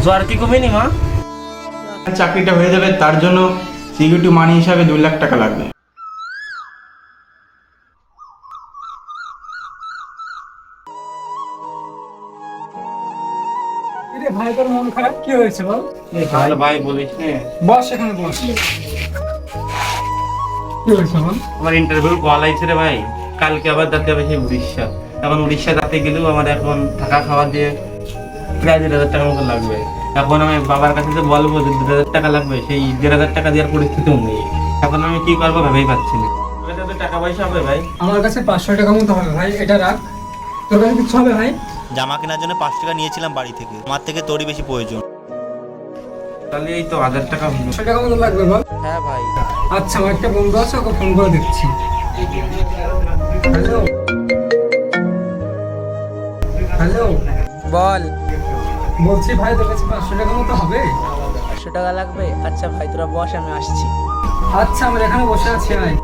জ্বর কি কমেনি মা? চাকরিটা হয়ে যাবে, তার জন্য সিকিউরিটি মানি হিসাবে 2 লাখ টাকা লাগবে। ভাই তোর মন খারাপ কি হয়েছে বল? ভাই বলিস না, বস এখানে বস। কি হয়েছে বল? আমার ইন্টারভিউ কল আইছে রে ভাই। কালকে আবার যেতে হবে সেই উড়িষ্যা। এখন উড়িষ্যা যেতে গেলেও আমার এখন থাকা খাওয়া দিয়ে প্রায় 1,500 টাকার মতো লাগবে। এখন আমি বাবার কাছে যে বলবো যে 2,000 টাকা লাগবে, সেই 1,500 টাকা দেওয়ার পরিস্থিতিও নেই। এখন আমি কি করবো ভেবেই পাচ্ছি না। তোর কাছে টাকা পয়সা হবে ভাই? আমার কাছে 500 টাকা মতো হবে ভাই, এটা রাখ। তোর কাছে কিছু হবে ভাই? জামা কেনার জন্য 5 টাকা নিয়েছিলাম বাড়ি থেকে, আমার থেকে তোরই বেশি প্রয়োজন। তাহলে এই তো 1,000 টাকা হলো। 500 টাকা মতো লাগবে বল? হ্যাঁ ভাই। আচ্ছা, আমার একটা বন্ধু আছে, ওকে ফোন করে দিচ্ছি। হ্যালো হ্যালো, বল। বলছি ভাই তোর কাছে 500 টাকা মতো হবে? 500 টাকা লাগবে? আচ্ছা ভাই তোরা বস, আমি আসছি। আচ্ছা, আমরা এখানে বসে আছি। আয়।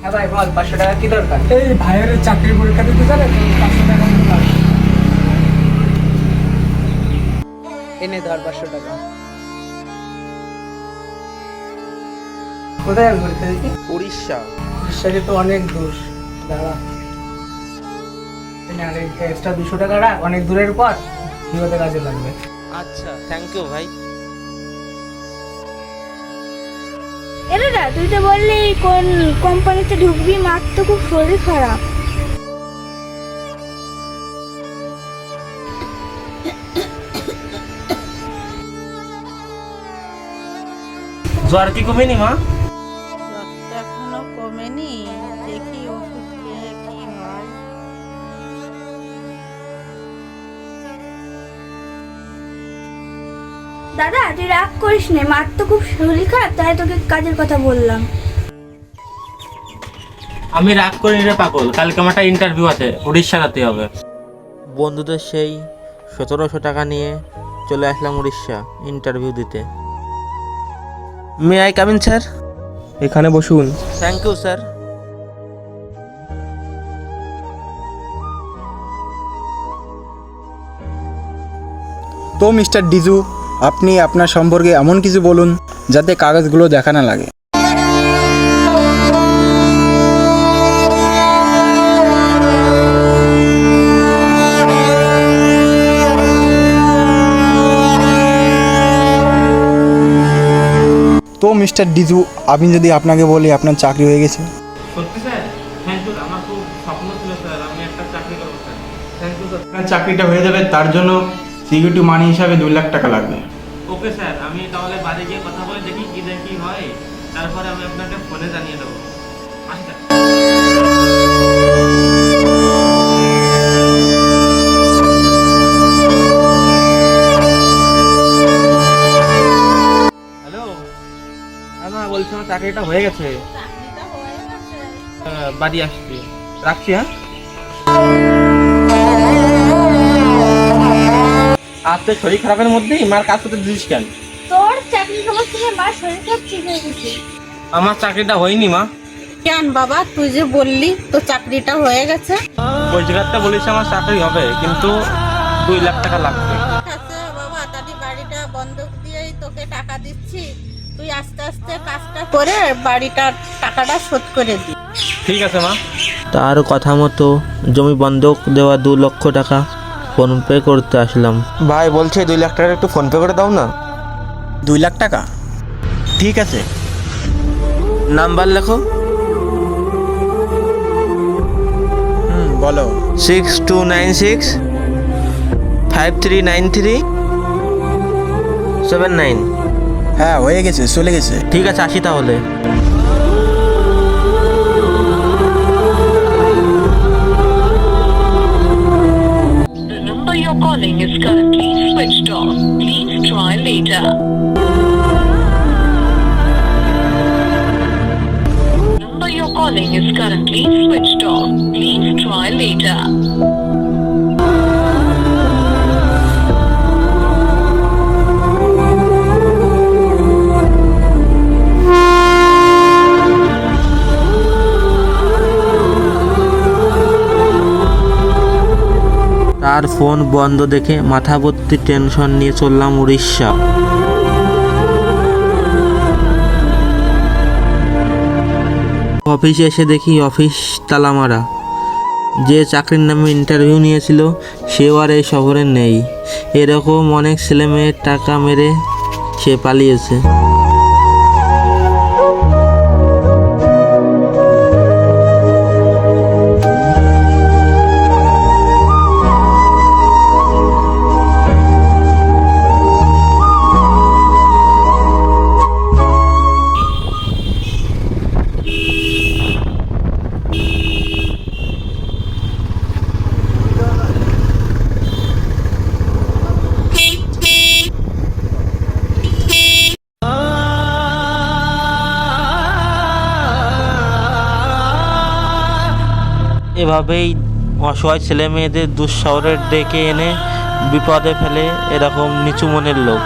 হ্যাঁ ভাই বল, 500 টাকা কি দরকার? এই ভাইয়ের চাকরির পরীক্ষা দিতে যাবে, 500 টাকা মতো লাগবে। এনে ধর 500 টাকা। কোথায় যাবি পরীক্ষা দিতে? উড়িষ্যা। উড়িষ্যাতে তো অনেক দূর, দাঁড়া। এনে আর এক্সট্রা 200 টাকা রাখ, অনেক দূরের পর বিপদে কাজে লাগবে। আচ্ছা, থ্যাংক ইউ ভাই। এরা তুই তো বললি কোন কোম্পানিতে ঢুকবি, মার তো খুব শরীর খারাপ। জ্বর কি কমেনি মা? জ্বরটা এখনো কমেনি, দেখি ওষুধ খেয়ে কি হয়। দাদা তুই রাগ করিস নে, মার তো খুব শরীর খারাপ, তাই তোকে কাজের কথা বললাম। আমি রাগ করি রে পাগল, কালকে আমার একটা ইন্টারভিউ আছে, উড়িষ্যা যেতে হবে। বন্ধুদের সেই 1700 টাকা নিয়ে চলে আসলাম উড়িষ্যা ইন্টারভিউ দিতে। May I come in sir? এখানে বসুন। Thank you sir. তো মিস্টার ডিজু, আপনি আপনার সম্পর্কে এমন কিছু বলুন যাতে কাগজগুলো দেখা না লাগে। তো মিস্টার ডিজু, আমি যদি আপনাকে বলি আপনার চাকরি হয়ে গেছে। সত্যি স্যার? থ্যাংক ইউ, আমার খুব স্বপ্ন ছিল স্যার, আমি একটা চাকরি করবো স্যার। Thank you sir. আপনার চাকরিটা হয়ে যাবে, তার জন্য সিকিউরিটি মানি হিসাবে 2 লাখ টাকা লাগবে। ওকে স্যার, আমি তাহলে বাড়ি গিয়ে কথা বলে দেখি কি হয়, তারপরে আমি আপনাকে ফোনে জানিয়ে দেবো। আসি স্যার। হ্যালো, হ্যাঁ মা, বলছি আমার চাকরিটা হয়ে গেছে। চাকরিটা হয়ে গেছে? বাড়ি আসছি, রাখছি। হ্যাঁ, আর তো শরীর খারাপের মধ্যেই মার কাজ করতে দিস কেন? তোর চাকরির খবর শুনে মার শরীর খারাপ ঠিক হয়ে গেছে। আমার চাকরিটা হয়নি মা। কেন বাবা, তুই যে বললি তো চাকরিটা হয়ে গেছে? ওই জায়গাটা বলিস আমার চাকরি হবে, কিন্তু 2 লাখ টাকা লাগবে। ঠিক আছে বাবা, তাহলে বাড়িটা বন্ধক দিয়েই তোকে টাকা দিচ্ছি, তুই আস্তে আস্তে কাজটা করে বাড়িটার টাকাটা শোধ করে দি। ঠিক আছে মা। তার কথা মতো জমি বন্ধক দেওয়া 2 লক্ষ টাকা ফোনপে করতে আসলাম। ভাই বলছে 2 লাখ টাকা একটু ফোন পে করে দাও না। 2 লাখ টাকা? ঠিক আছে। নাম্বার লেখো। বলো। 6296 5393 হ্যাঁ, হয়ে গেছে, চলে গেছে। ঠিক আছে, আসি তাহলে। The number you're calling is currently switched off. Please try later. Number you're calling is currently switched off. Please try later. বন্ধ দেখে মাথা ভর্তি টেনশন নিয়ে চললাম উড়িষ্যা। অফিসে এসে দেখি অফিস তালা মারা। যে চাকরির নামে ইন্টারভিউ নিয়েছিল সেও আর এই শহরে নেই। এরকম অনেক ছেলে মেয়ের টাকা মেরে সে পালিয়েছে। এভাবেই অসহায় ছেলে মেয়েদের দুঃশহরে ডেকে এনে বিপদে ফেলে এরকম নিচু মনের লোক।